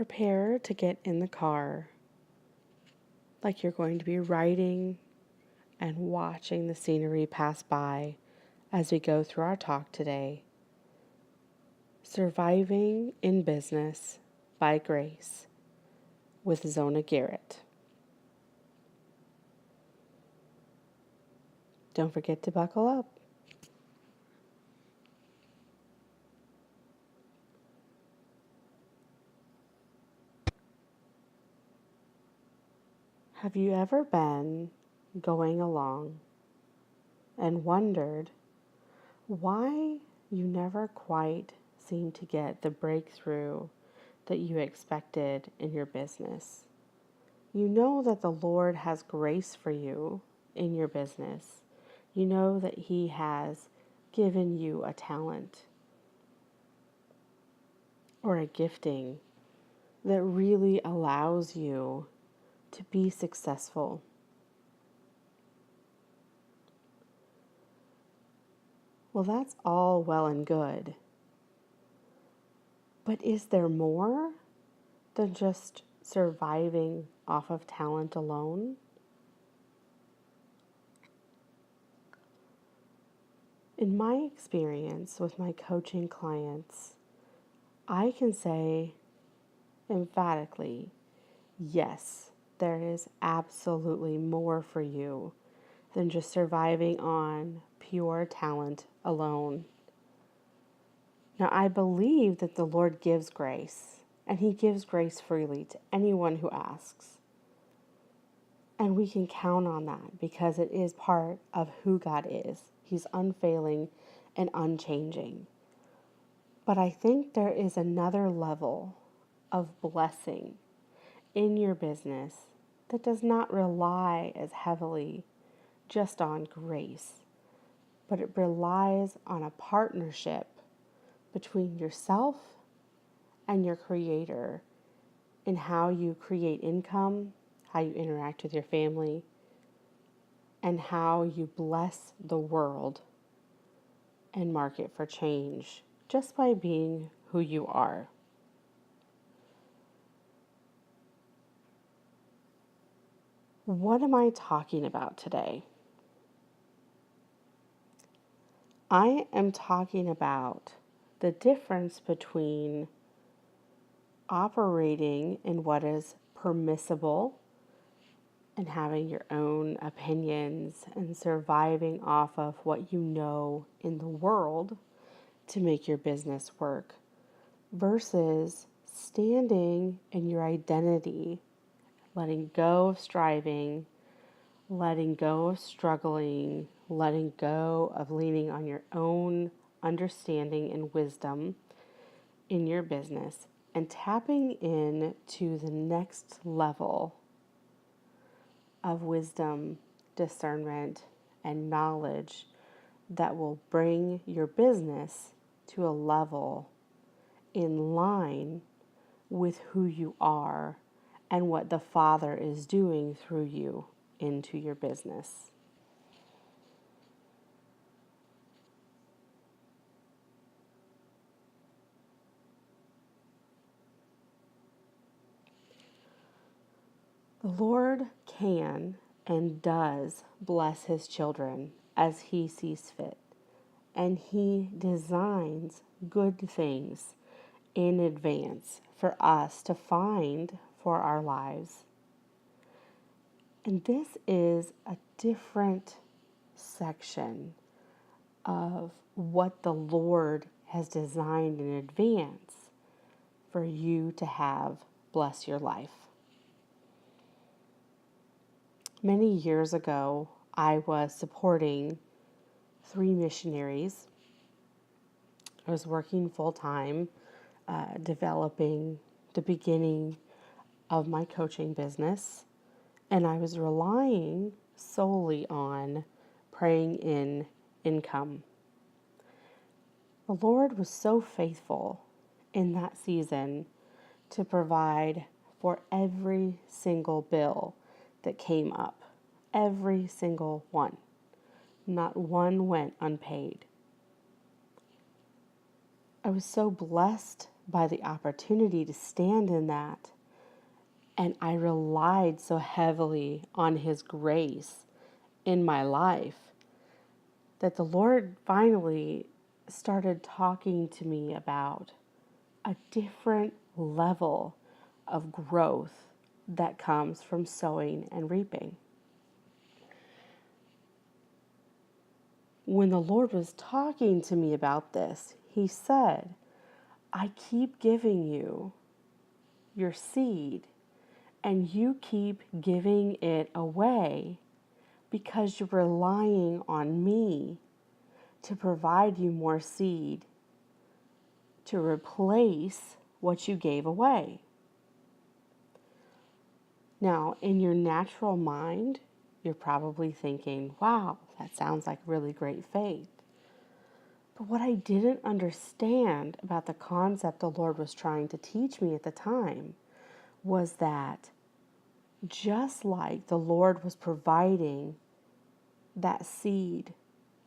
Prepare to get in the car like you're going to be riding and watching the scenery pass by as we go through our talk today. Surviving in Business by Grace with Zona Garrett. Don't forget to buckle up. Have you ever been going along and wondered why you never quite seem to get the breakthrough that you expected in your business? You know that the Lord has grace for you in your business. You know that He has given you a talent or a gifting that really allows you to be successful. Well, that's all well and good. But is there more than just surviving off of talent alone? In my experience with my coaching clients, I can say emphatically, yes, there is absolutely more for you than just surviving on pure talent alone. Now, I believe that the Lord gives grace, and He gives grace freely to anyone who asks. And we can count on that because it is part of who God is. He's unfailing and unchanging. But I think there is another level of blessing in your business that does not rely as heavily just on grace, but it relies on a partnership between yourself and your Creator in how you create income, how you interact with your family, and how you bless the world and market for change just by being who you are. What am I talking about today? I am talking about the difference between operating in what is permissible and having your own opinions and surviving off of what you know in the world to make your business work versus standing in your identity, letting go of striving, letting go of struggling, letting go of leaning on your own understanding and wisdom in your business, and tapping in to the next level of wisdom, discernment, and knowledge that will bring your business to a level in line with who you are and what the Father is doing through you into your business. The Lord can and does bless His children as He sees fit, and He designs good things in advance for us to find for our lives. And this is a different section of what the Lord has designed in advance for you to have bless your life. Many years ago, I was supporting 3 missionaries. I was working full-time, developing the beginning of my coaching business, and I was relying solely on praying in income. The Lord was so faithful in that season to provide for every single bill that came up, every single one. Not one went unpaid. I was so blessed by the opportunity to stand in that. And I relied so heavily on His grace in my life that the Lord finally started talking to me about a different level of growth that comes from sowing and reaping. When the Lord was talking to me about this, He said, I keep giving you your seed and you keep giving it away because you're relying on me to provide you more seed to replace what you gave away. Now, in your natural mind, you're probably thinking, wow, that sounds like really great faith. But what I didn't understand about the concept the Lord was trying to teach me at the time was that just like the Lord was providing that seed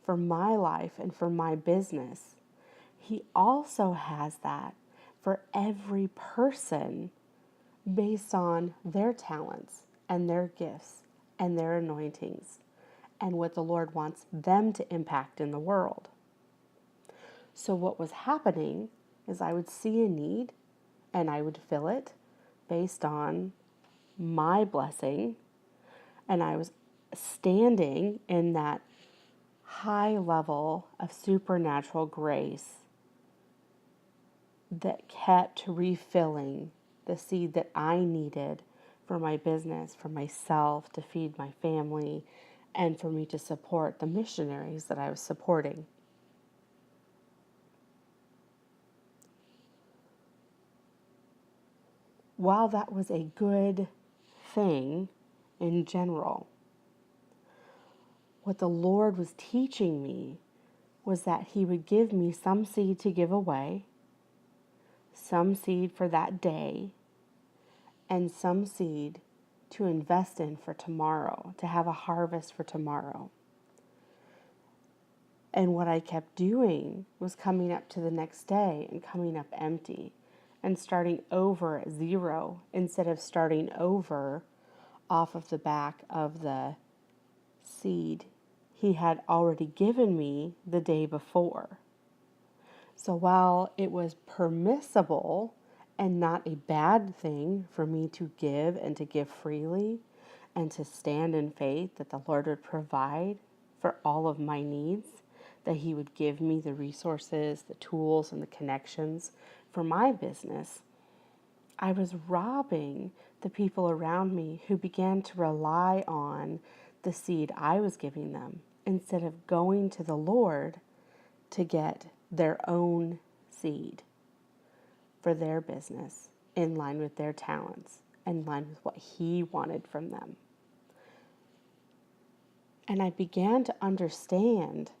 for my life and for my business, He also has that for every person based on their talents and their gifts and their anointings and what the Lord wants them to impact in the world. So what was happening is I would see a need and I would fill it based on my blessing, and I was standing in that high level of supernatural grace that kept refilling the seed that I needed for my business, for myself, to feed my family, and for me to support the missionaries that I was supporting. While that was a good thing in general, what the Lord was teaching me was that He would give me some seed to give away, some seed for that day, and some seed to invest in for tomorrow, to have a harvest for tomorrow. And what I kept doing was coming up to the next day and coming up empty and starting over at zero instead of starting over off of the back of the seed He had already given me the day before. So while it was permissible and not a bad thing for me to give and to give freely and to stand in faith that the Lord would provide for all of my needs, that He would give me the resources, the tools, and the connections for my business, I was robbing the people around me who began to rely on the seed I was giving them instead of going to the Lord to get their own seed for their business in line with their talents, in line with what He wanted from them. And I began to understand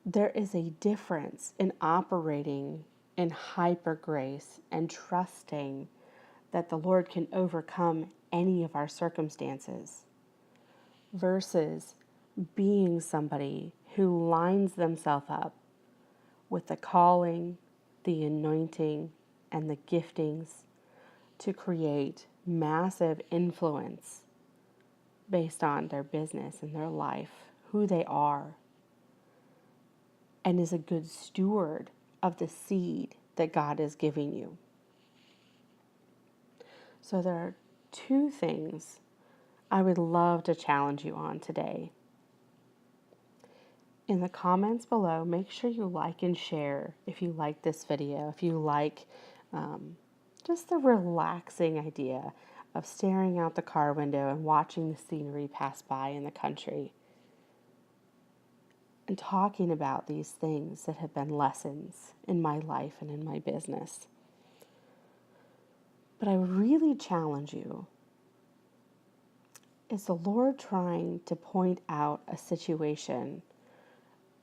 there is a difference in operating in hyper grace and trusting that the Lord can overcome any of our circumstances versus being somebody who lines themselves up with the calling, the anointing, and the giftings to create massive influence based on their business and their life, who they are, and is a good steward of the seed that God is giving you. So there are two things I would love to challenge you on today. In the comments below, make sure you like and share if you like this video, if you like just the relaxing idea of staring out the car window and watching the scenery pass by in the country and talking about these things that have been lessons in my life and in my business. But I would really challenge you, is the Lord trying to point out a situation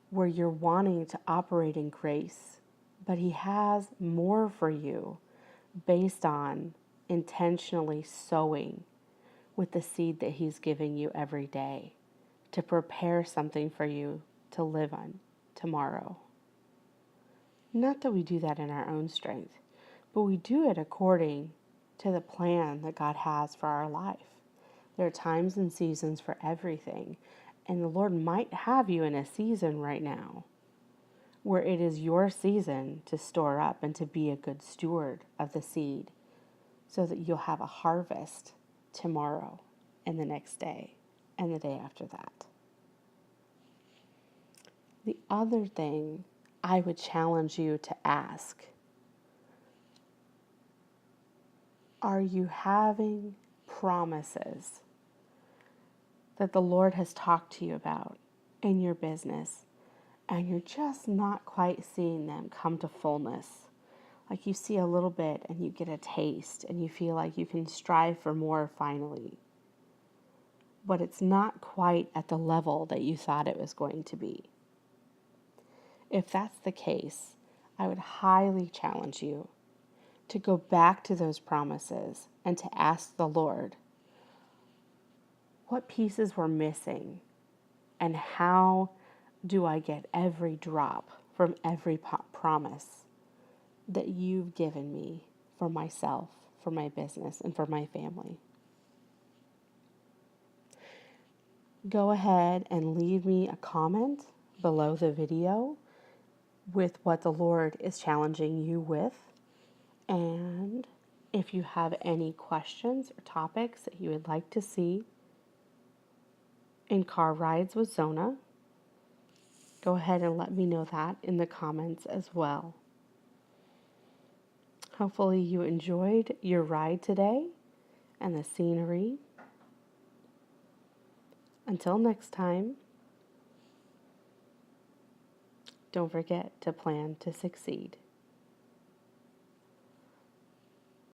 where you're wanting to operate in grace, but He has more for you based on intentionally sowing with the seed that He's giving you every day to prepare something for you to live on tomorrow? Not that we do that in our own strength, but we do it according to the plan that God has for our life. There are times and seasons for everything, and the Lord might have you in a season right now where it is your season to store up and to be a good steward of the seed so that you'll have a harvest tomorrow and the next day and the day after that. The other thing I would challenge you to ask, are you having promises that the Lord has talked to you about in your business and you're just not quite seeing them come to fullness? Like you see a little bit and you get a taste and you feel like you can strive for more finally, but it's not quite at the level that you thought it was going to be. If that's the case, I would highly challenge you to go back to those promises and to ask the Lord what pieces were missing and how do I get every drop from every promise that you've given me for myself, for my business, and for my family. Go ahead and leave me a comment below the video with what the Lord is challenging you with. And if you have any questions or topics that you would like to see in Car Rides with Zona, go ahead and let me know that in the comments as well. Hopefully you enjoyed your ride today and the scenery. Until next time, don't forget to plan to succeed.